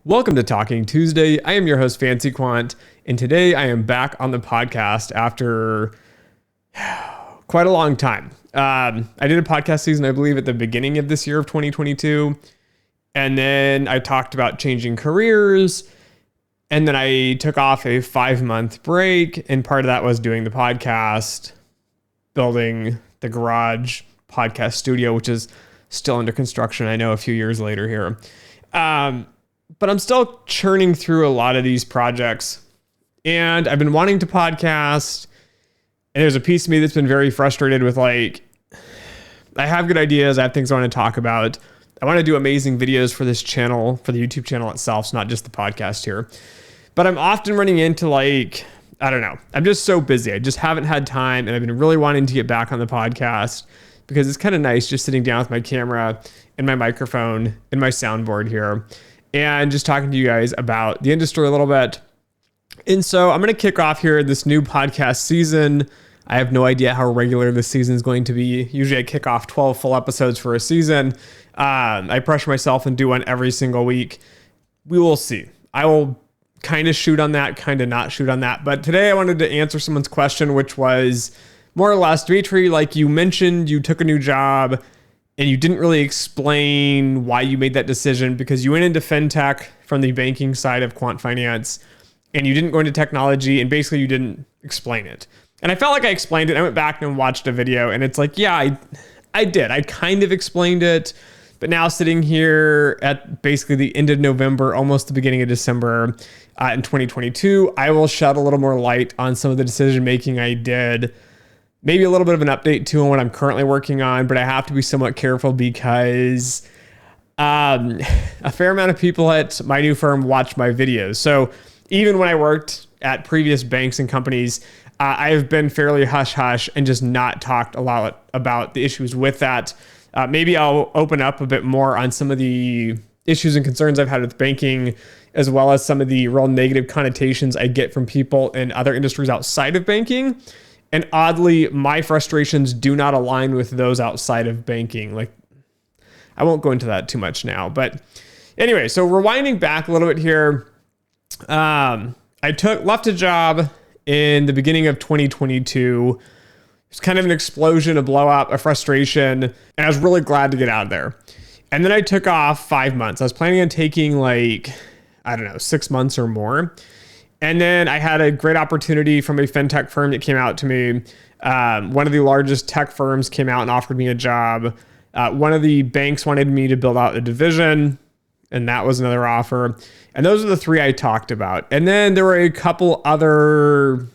Welcome to Talking Tuesday. I am your host, Fancy Quant, and today I am back on the podcast after quite a long time. I did a podcast season, I believe, at the beginning of this year of 2022, and then I talked about changing careers, and then I took off a 5-month break, and part of that was doing the podcast, building the garage podcast studio, which is still under construction, I know, a few years later here. But I'm still churning through a lot of these projects, and I've been wanting to podcast, and there's a piece of me that's been very frustrated with, like, I have good ideas, I have things I want to talk about. I want to do amazing videos for this channel, for the YouTube channel itself, so not just the podcast here. But I'm often running into, like, I don't know, I'm just so busy. I just haven't had time, and I've been really wanting to get back on the podcast because it's kind of nice just sitting down with my camera and my microphone and my soundboard here and just talking to you guys about the industry a little bit. And so I'm going to kick off here this new podcast season. I have no idea how regular this season is going to be. Usually I kick off 12 full episodes for a season. I pressure myself and do one every single week. We will see. I will kind of shoot on that, kind of not shoot on that. But today I wanted to answer someone's question, which was more or less, Dimitri, like you mentioned, you took a new job and you didn't really explain why you made that decision because you went into FinTech from the banking side of Quant Finance and you didn't go into technology and basically you didn't explain it. And I felt like I explained it. I went back and watched a video and it's like, yeah, I did. I kind of explained it. But now sitting here at basically the end of November, almost the beginning of December in 2022, I will shed a little more light on some of the decision making I did. Maybe a little bit of an update too on what I'm currently working on, but I have to be somewhat careful because a fair amount of people at my new firm watch my videos. So even when I worked at previous banks and companies, I have been fairly hush-hush and just not talked a lot about the issues with that. Maybe I'll open up a bit more on some of the issues and concerns I've had with banking, as well as some of the real negative connotations I get from people in other industries outside of banking. And oddly, my frustrations do not align with those outside of banking. Like, I won't go into that too much now. But anyway, so rewinding back a little bit here, I left a job in the beginning of 2022. It's kind of an explosion, a blow up, a frustration, and I was really glad to get out of there. And then I took off 5 months. I was planning on taking 6 months or more. And then I had a great opportunity from a FinTech firm that came out to me. One of the largest tech firms came out and offered me a job. One of the banks wanted me to build out a division, and that was another offer. And those are the three I talked about. And then there were a couple other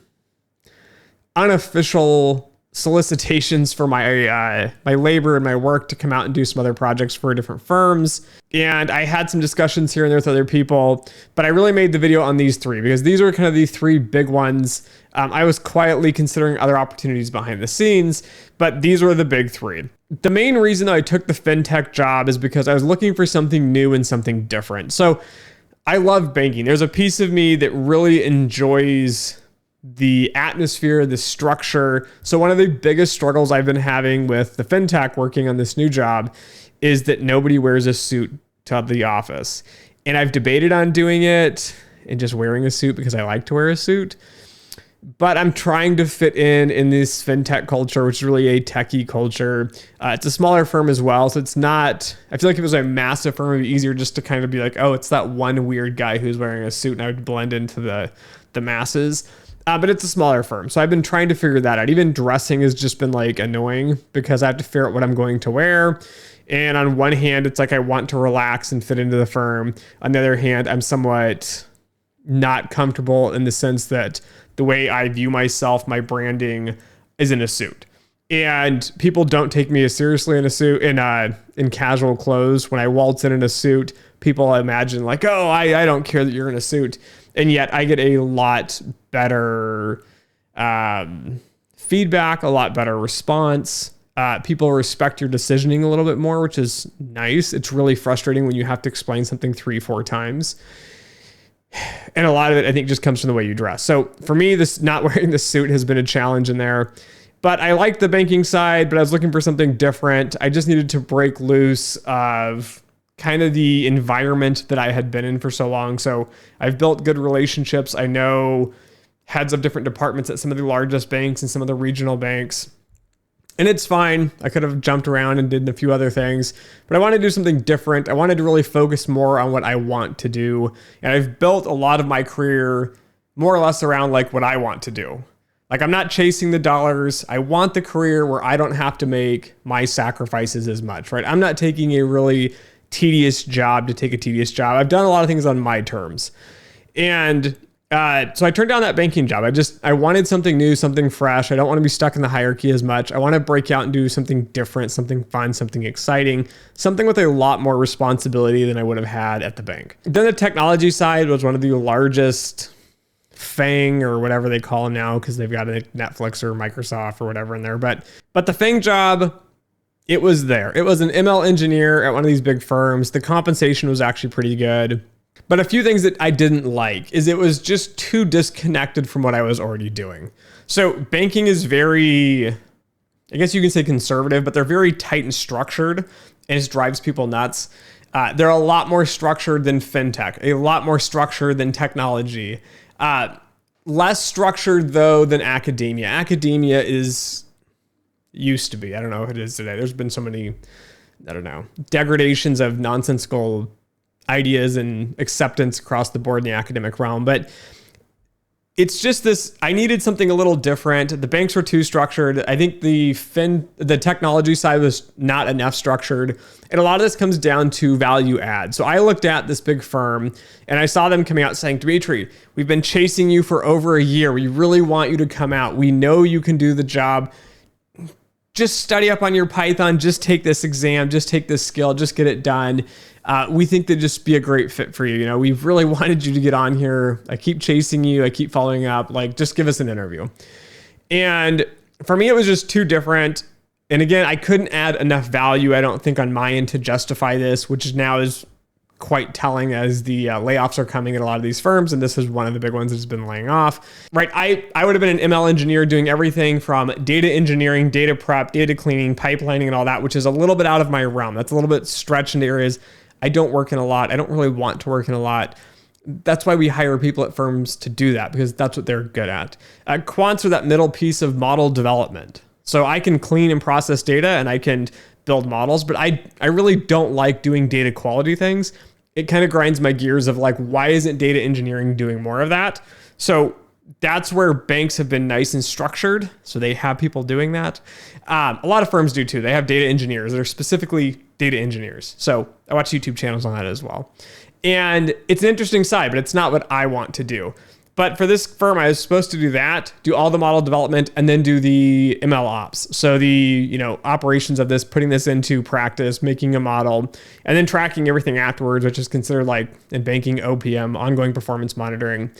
unofficial solicitations for my labor and my work to come out and do some other projects for different firms. And I had some discussions here and there with other people, but I really made the video on these three because these were kind of the three big ones. I was quietly considering other opportunities behind the scenes, but these were the big three. The main reason I took the FinTech job is because I was looking for something new and something different. So I love banking. There's a piece of me that really enjoys the atmosphere, the structure. So one of the biggest struggles I've been having with the FinTech working on this new job is that nobody wears a suit to the office. And I've debated on doing it and just wearing a suit because I like to wear a suit. But I'm trying to fit in this FinTech culture, which is really a techie culture. It's a smaller firm as well. So it's not, I feel like if it was a massive firm, it'd be easier just to kind of be like, oh, it's that one weird guy who's wearing a suit and I would blend into the masses. But it's a smaller firm. So I've been trying to figure that out. Even dressing has just been like annoying because I have to figure out what I'm going to wear. And on one hand, it's like I want to relax and fit into the firm. On the other hand, I'm somewhat not comfortable in the sense that the way I view myself, my branding is in a suit. And people don't take me as seriously in a suit, in casual clothes. When I waltz in a suit, people imagine like, oh, I don't care that you're in a suit. And yet I get a lot better feedback, a lot better response. People respect your decisioning a little bit more, which is nice. It's really frustrating when you have to explain something 3-4 times. And a lot of it, I think, just comes from the way you dress. So for me, this not wearing the suit has been a challenge in there. But I like the banking side, but I was looking for something different. I just needed to break loose of kind of the environment that I had been in for so long. So I've built good relationships. I know heads of different departments at some of the largest banks and some of the regional banks. And it's fine. I could have jumped around and did a few other things, but I wanted to do something different. I wanted to really focus more on what I want to do. And I've built a lot of my career more or less around like what I want to do. Like I'm not chasing the dollars. I want the career where I don't have to make my sacrifices as much, right? I'm not taking a really tedious job to take a tedious job. I've done a lot of things on my terms. And so I turned down that banking job. I wanted something new, something fresh. I don't want to be stuck in the hierarchy as much. I want to break out and do something different, something fun, something exciting, something with a lot more responsibility than I would have had at the bank. Then the technology side was one of the largest FANG or whatever they call them now, because they've got a Netflix or Microsoft or whatever in there. But the FANG job, it was there. It was an ML engineer at one of these big firms. The compensation was actually pretty good. But a few things that I didn't like is it was just too disconnected from what I was already doing. So banking is very, I guess you can say conservative, but they're very tight and structured, and it drives people nuts. They're a lot more structured than FinTech, a lot more structured than technology. Less structured though than academia. Academia used to be, I don't know if it is today. There's been so many, degradations of nonsensical ideas and acceptance across the board in the academic realm. But it's just this, I needed something a little different. The banks were too structured. I think the technology side was not enough structured. And a lot of this comes down to value add. So I looked at this big firm and I saw them coming out saying, Dimitri, we've been chasing you for over a year. We really want you to come out. We know you can do the job. Just study up on your Python. Just take this exam. Just take this skill. Just get it done. We think they'd just be a great fit for you. You know, we've really wanted you to get on here. I keep chasing you. I keep following up. Like, just give us an interview. And for me, it was just too different. And again, I couldn't add enough value, I don't think, on my end to justify this, which now is quite telling as the layoffs are coming at a lot of these firms. And this is one of the big ones that's been laying off, right? I would have been an ML engineer doing everything from data engineering, data prep, data cleaning, pipelining, and all that, which is a little bit out of my realm. That's a little bit stretched into areas I don't work in a lot. I don't really want to work in a lot. That's why we hire people at firms to do that, because that's what they're good at. Quants are that middle piece of model development. So I can clean and process data and I can build models, but I really don't like doing data quality things. It kind of grinds my gears of like, why isn't data engineering doing more of that? So that's where banks have been nice and structured. So they have people doing that. A lot of firms do too. They have data engineers that are specifically data engineers. So I watch YouTube channels on that as well. And it's an interesting side, but it's not what I want to do. But for this firm, I was supposed to do that, do all the model development, and then do the ML ops. So the operations of this, putting this into practice, making a model, and then tracking everything afterwards, which is considered like in banking, OPM, ongoing performance monitoring.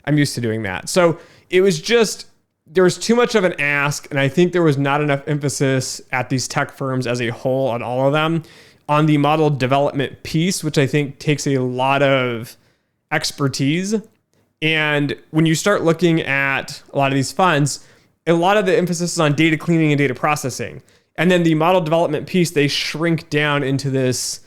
I'm used to doing that. So it was just, there was too much of an ask, and I think there was not enough emphasis at these tech firms as a whole, on all of them, on the model development piece, which I think takes a lot of expertise. And when you start looking at a lot of these funds, a lot of the emphasis is on data cleaning and data processing. And then the model development piece, they shrink down into this,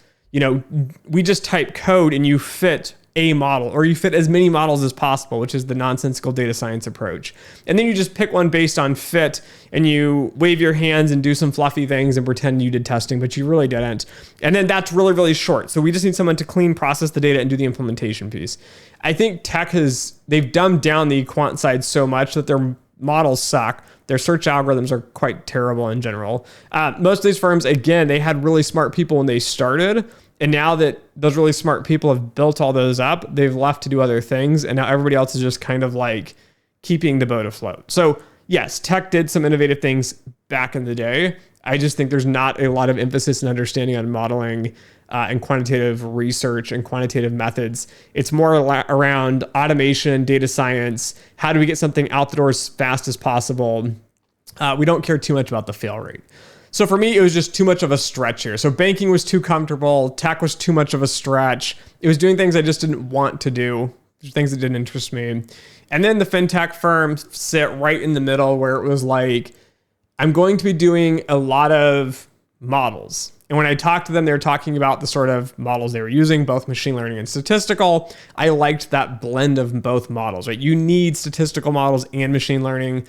we just type code and you fit a model, or you fit as many models as possible, which is the nonsensical data science approach. And then you just pick one based on fit and you wave your hands and do some fluffy things and pretend you did testing, but you really didn't. And then that's really, really short. So we just need someone to clean, process the data, and do the implementation piece. I think tech they've dumbed down the quant side so much that their models suck. Their search algorithms are quite terrible in general. Most of these firms, again, they had really smart people when they started. And now that those really smart people have built all those up, they've left to do other things. And now everybody else is just kind of like keeping the boat afloat. So yes, tech did some innovative things back in the day. I just think there's not a lot of emphasis and understanding on modeling and quantitative research and quantitative methods. It's more around automation, data science. How do we get something out the door as fast as possible? We don't care too much about the fail rate. So for me, it was just too much of a stretch here. So banking was too comfortable. Tech was too much of a stretch. It was doing things I just didn't want to do, things that didn't interest me. And then the FinTech firms sit right in the middle, where it was like, I'm going to be doing a lot of models. And when I talked to them, they were talking about the sort of models they were using, both machine learning and statistical. I liked that blend of both models, right? You need statistical models and machine learning.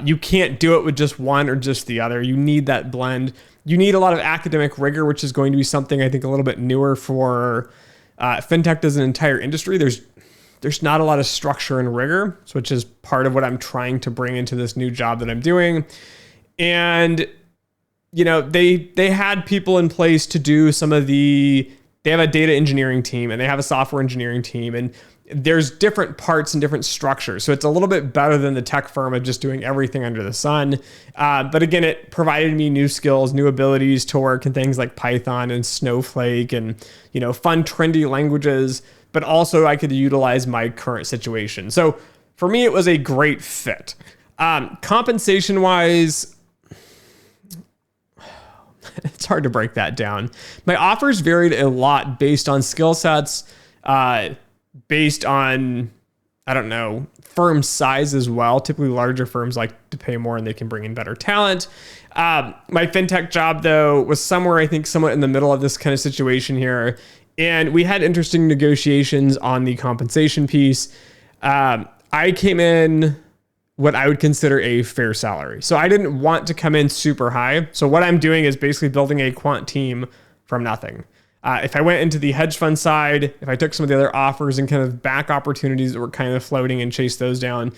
You can't do it with just one or just the other. You need that blend. You need a lot of academic rigor, which is going to be something I think a little bit newer for FinTech as an entire industry. There's not a lot of structure and rigor, which is part of what I'm trying to bring into this new job that I'm doing. And they had people in place to do they have a data engineering team and they have a software engineering team, and there's different parts and different structures. So it's a little bit better than the tech firm of just doing everything under the sun. But again, it provided me new skills, new abilities to work in things like Python and Snowflake and, fun, trendy languages, but also I could utilize my current situation. So for me, it was a great fit. Compensation wise, it's hard to break that down. My offers varied a lot based on skill sets, based on, firm size as well. Typically larger firms like to pay more and they can bring in better talent. My FinTech job though was somewhere, somewhat in the middle of this kind of situation here. And we had interesting negotiations on the compensation piece. I came in what I would consider a fair salary. So I didn't want to come in super high. So what I'm doing is basically building a quant team from nothing. If I went into the hedge fund side, if I took some of the other offers and kind of back opportunities that were kind of floating and chased those down,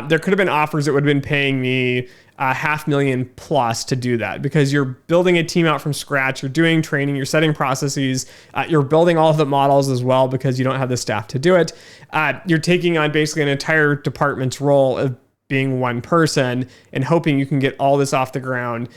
there could have been offers that would have been paying me $500,000 plus to do that, because you're building a team out from scratch, you're doing training, you're setting processes, you're building all of the models as well because you don't have the staff to do it. You're taking on basically an entire department's role of being one person and hoping you can get all this off the ground,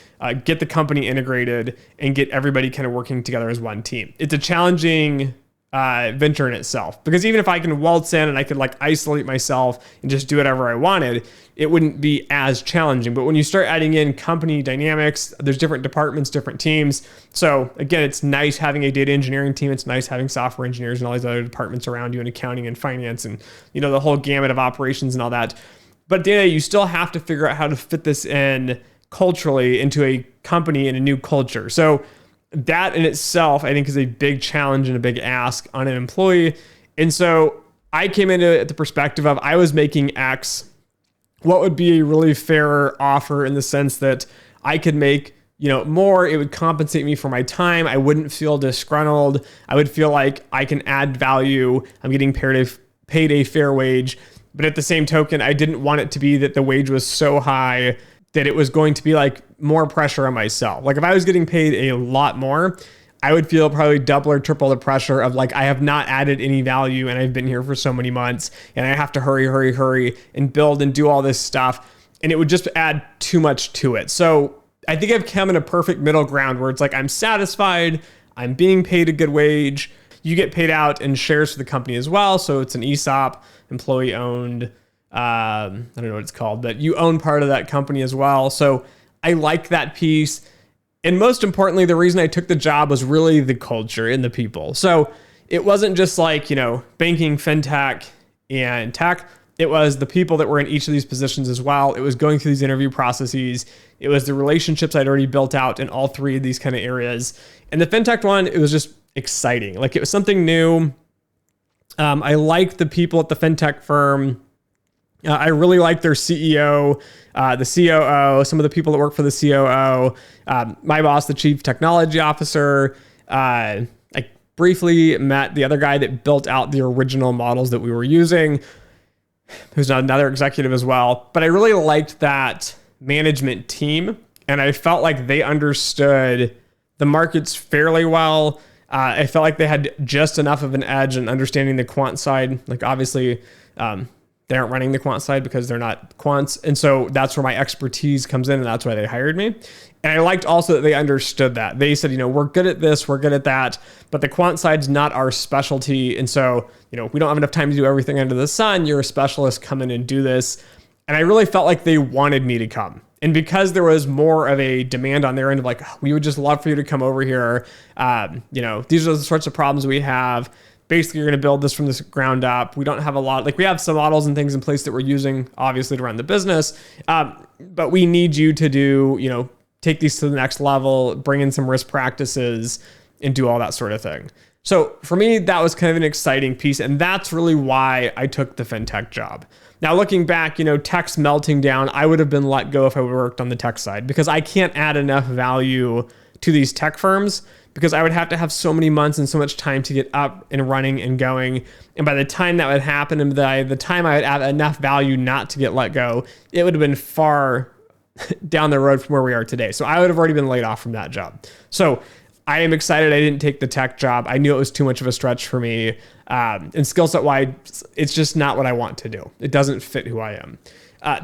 get the company integrated, and get everybody kind of working together as one team. It's a challenging venture in itself, because even if I can waltz in and I could isolate myself and just do whatever I wanted, it wouldn't be as challenging. But when you start adding in company dynamics, there's different departments, different teams. So again, it's nice having a data engineering team. It's nice having software engineers and all these other departments around you, and accounting and finance and the whole gamut of operations and all that. But at the end of the day, you still have to figure out how to fit this in culturally into a company and a new culture. So that in itself, I think, is a big challenge and a big ask on an employee. And so I came into it at the perspective of I was making X. What would be a really fair offer in the sense that I could make more? It would compensate me for my time. I wouldn't feel disgruntled. I would feel like I can add value. I'm getting paid a fair wage. But at the same token, I didn't want it to be that the wage was so high that it was going to be more pressure on myself. If I was getting paid a lot more, I would feel probably double or triple the pressure of I have not added any value and I've been here for so many months and I have to hurry and build and do all this stuff. And it would just add too much to it. So I think I've come in a perfect middle ground where it's I'm satisfied, I'm being paid a good wage. You get paid out in shares for the company as well. So it's an ESOP, employee owned. I don't know what it's called, but you own part of that company as well. So I like that piece. And most importantly, the reason I took the job was really the culture and the people. So it wasn't just banking, FinTech, and tech. It was the people that were in each of these positions as well. It was going through these interview processes. It was the relationships I'd already built out in all three of these kind of areas. And the FinTech one, it was just exciting. It was something new. I liked the people at the FinTech firm. I really liked their CEO, the COO, some of the people that work for the COO, my boss, the chief technology officer. I briefly met the other guy that built out the original models that we were using, who's another executive as well. But I really liked that management team, and I felt like they understood the markets fairly well. I felt like they had just enough of an edge in understanding the quant side. Obviously, they aren't running the quant side because they're not quants. And so that's where my expertise comes in, and that's why they hired me. And I liked also that they understood that. They said, we're good at this, we're good at that, but the quant side's not our specialty. And so, we don't have enough time to do everything under the sun. You're a specialist, come in and do this. And I really felt like they wanted me to come. And because there was more of a demand on their end of we would just love for you to come over here. These are the sorts of problems we have. Basically, you're going to build this from the ground up. We don't have a lot, we have some models and things in place that we're using, obviously, to run the business. But we need you to do, take these to the next level, bring in some risk practices, and do all that sort of thing. So for me, that was kind of an exciting piece. And that's really why I took the FinTech job. Now, looking back, tech's melting down. I would have been let go if I worked on the tech side because I can't add enough value to these tech firms because I would have to have so many months and so much time to get up and running and going. And by the time that would happen and by the time I would add enough value not to get let go, it would have been far down the road from where we are today. So I would have already been laid off from that job. So I am excited I didn't take the tech job. I knew it was too much of a stretch for me. And skill set wise, it's just not what I want to do. It doesn't fit who I am.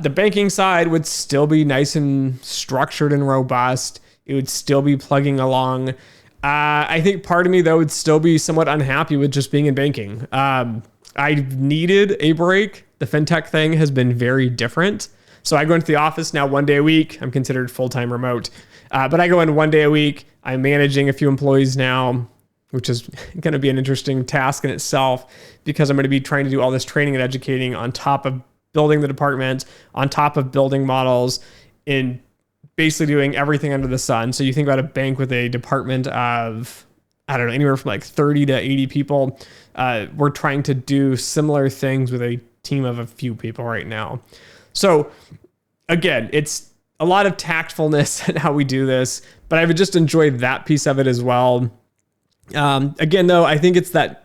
The banking side would still be nice and structured and robust. It would still be plugging along. I think part of me, though, would still be somewhat unhappy with just being in banking. I needed a break. The FinTech thing has been very different. So I go into the office now 1 day a week. I'm considered full-time remote. But I go in 1 day a week. I'm managing a few employees now, which is going to be an interesting task in itself because I'm going to be trying to do all this training and educating on top of building the department, on top of building models, in basically doing everything under the sun. So you think about a bank with a department of, I don't know, anywhere from like 30 to 80 people. We're trying to do similar things with a team of a few people right now. So again, it's a lot of tactfulness in how we do this, but I would just enjoy that piece of it as well. Again, though, I think it's that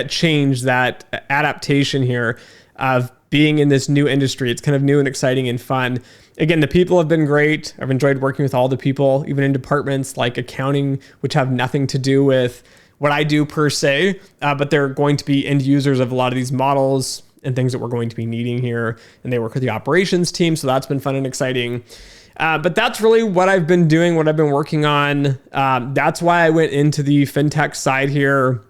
change, that adaptation here of being in this new industry. It's kind of new and exciting and fun. Again, the people have been great. I've enjoyed working with all the people, even in departments like accounting, which have nothing to do with what I do per se, but they're going to be end users of a lot of these models and things that we're going to be needing here. And they work with the operations team. So that's been fun and exciting. But that's really what I've been doing, what I've been working on. That's why I went into the FinTech side here.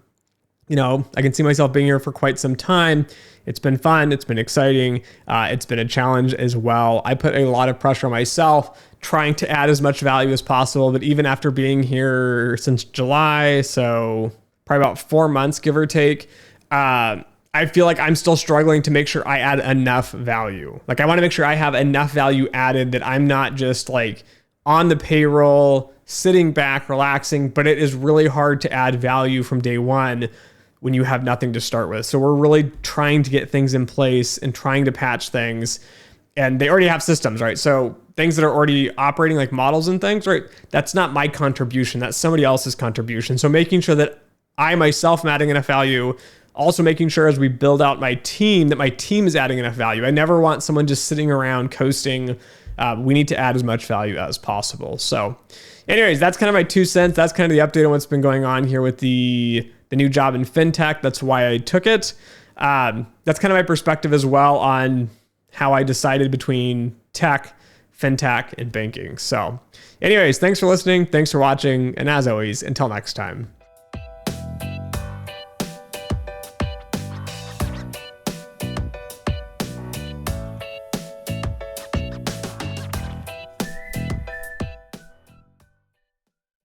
I can see myself being here for quite some time. It's been fun. It's been exciting. It's been a challenge as well. I put a lot of pressure on myself trying to add as much value as possible. But even after being here since July, so probably about 4 months, give or take, I feel like I'm still struggling to make sure I add enough value. Like I want to make sure I have enough value added that I'm not just like on the payroll, sitting back, relaxing, but it is really hard to add value from day one when you have nothing to start with. So we're really trying to get things in place and trying to patch things. And they already have systems, right? So things that are already operating like models and things, right? That's not my contribution. That's somebody else's contribution. So making sure that I myself am adding enough value, also making sure as we build out my team that my team is adding enough value. I never want someone just sitting around coasting. We need to add as much value as possible. So anyways, that's kind of my 2 cents. That's kind of the update on what's been going on here with the new job in FinTech. That's why I took it. That's kind of my perspective as well on how I decided between tech, FinTech, and banking. So anyways, thanks for listening. Thanks for watching. And as always, until next time.